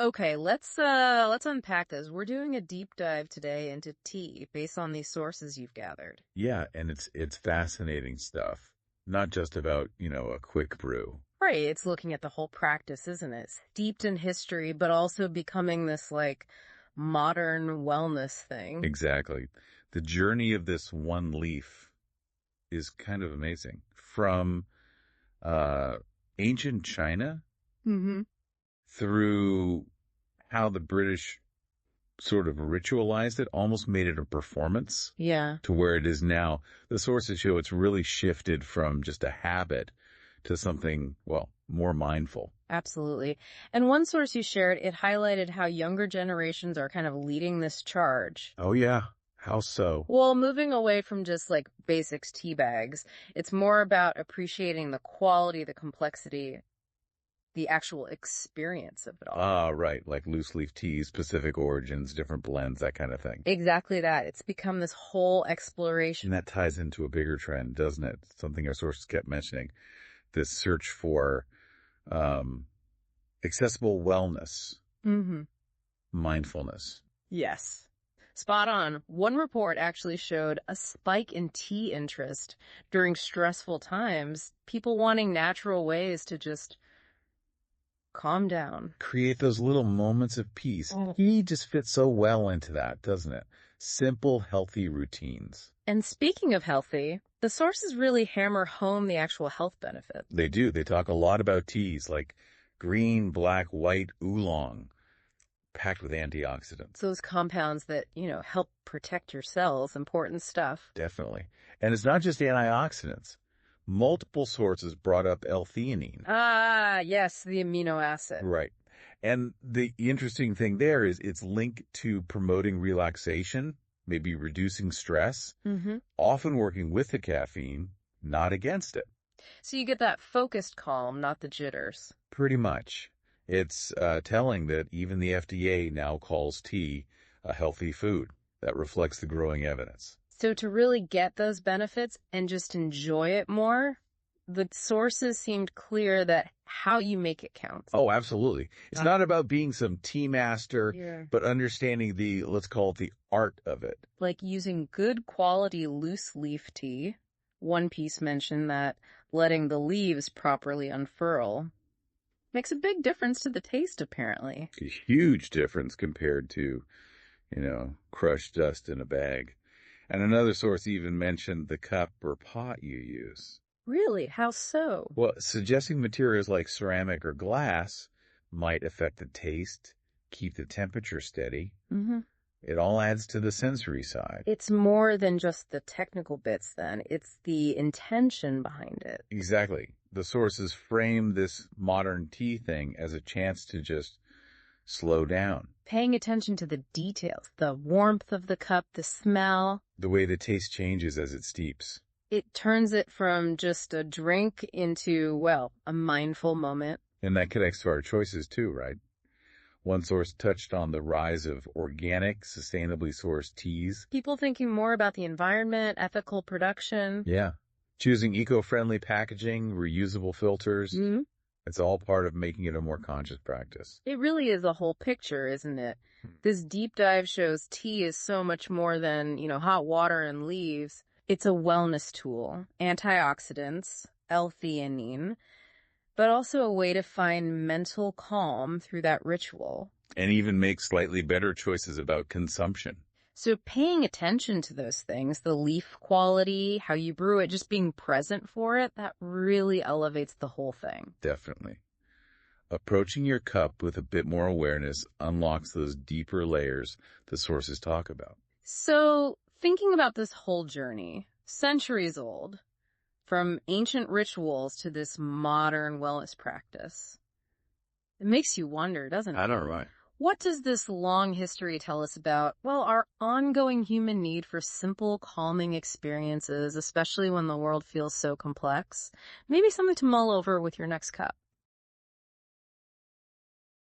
Okay, let's unpack this. We're doing a deep dive today into tea based on these sources you've gathered. Yeah, and it's fascinating stuff. Not just about, a quick brew. Right, it's looking at the whole practice, isn't it? Steeped in history, but also becoming this like modern wellness thing. Exactly. The journey of this one leaf is kind of amazing. From uh ancient China Mm-hmm. through how the British sort of ritualized it, almost made it a performance Yeah. to where it is now. The sources show it's really shifted from just a habit to something, well, more mindful. Absolutely. And one source you shared, it highlighted how younger generations are kind of leading this charge. Oh yeah. How so? Well, moving away from just like basics tea bags, it's more about appreciating the quality, the complexity, the actual experience of it all. Ah, right. Like loose leaf teas, specific origins, different blends, that kind of thing. Exactly that. It's become this whole exploration. And that ties into a bigger trend, doesn't it? Something our sources kept mentioning. This search for um, accessible wellness, Mm-hmm. mindfulness. Yes. Spot on. One report actually showed a spike in tea interest during stressful times, people wanting natural ways to just calm down. Create those little moments of peace. He just fits so well into that, doesn't it? Simple, healthy routines. And speaking of healthy, the sources really hammer home the actual health benefits. They do. They talk a lot about teas like green, black, white, oolong, packed with antioxidants. Those compounds that, help protect your cells, important stuff. Definitely. And it's not just antioxidants. Multiple sources brought up L-theanine. Ah, yes, the amino acid. Right. And the interesting thing there is it's linked to promoting relaxation, maybe reducing stress, Mm-hmm. often working with the caffeine, not against it. So you get that focused calm, not the jitters. Pretty much. It's telling that even the FDA now calls tea a healthy food. That reflects the growing evidence. So to really get those benefits and just enjoy it more, the sources seemed clear that how you make it counts. Oh, absolutely. It's not about being some tea master, Yeah. but understanding the, let's call it the art of it. Like using good quality loose leaf tea. One piece mentioned that letting the leaves properly unfurl makes a big difference to the taste, apparently. A huge difference compared to, crushed dust in a bag. And another source even mentioned the cup or pot you use. Really? How so? Well, suggesting materials like ceramic or glass might affect the taste, keep the temperature steady. Mm-hmm. It all adds to the sensory side. It's more than just the technical bits then. It's the intention behind it. Exactly. The sources frame this modern tea thing as a chance to just slow down. Paying attention to the details, the warmth of the cup, the smell. The way the taste changes as it steeps. It turns it from just a drink into, well, a mindful moment. And that connects to our choices too, right? One source touched on the rise of organic, sustainably sourced teas. People thinking more about the environment, ethical production. Yeah. Choosing eco-friendly packaging, reusable filters. Mm-hmm. It's all part of making it a more conscious practice. It really is a whole picture, isn't it? This deep dive shows tea is so much more than, hot water and leaves. It's a wellness tool, antioxidants, L-theanine, but also a way to find mental calm through that ritual. And even make slightly better choices about consumption. So paying attention to those things, the leaf quality, how you brew it, just being present for it, that really elevates the whole thing. Definitely. Approaching your cup with a bit more awareness unlocks those deeper layers the sources talk about. So thinking about this whole journey, centuries old, from ancient rituals to this modern wellness practice, it makes you wonder, doesn't it? I know, right? What does this long history tell us about, well, our ongoing human need for simple, calming experiences, especially when the world feels so complex? Maybe something to mull over with your next cup.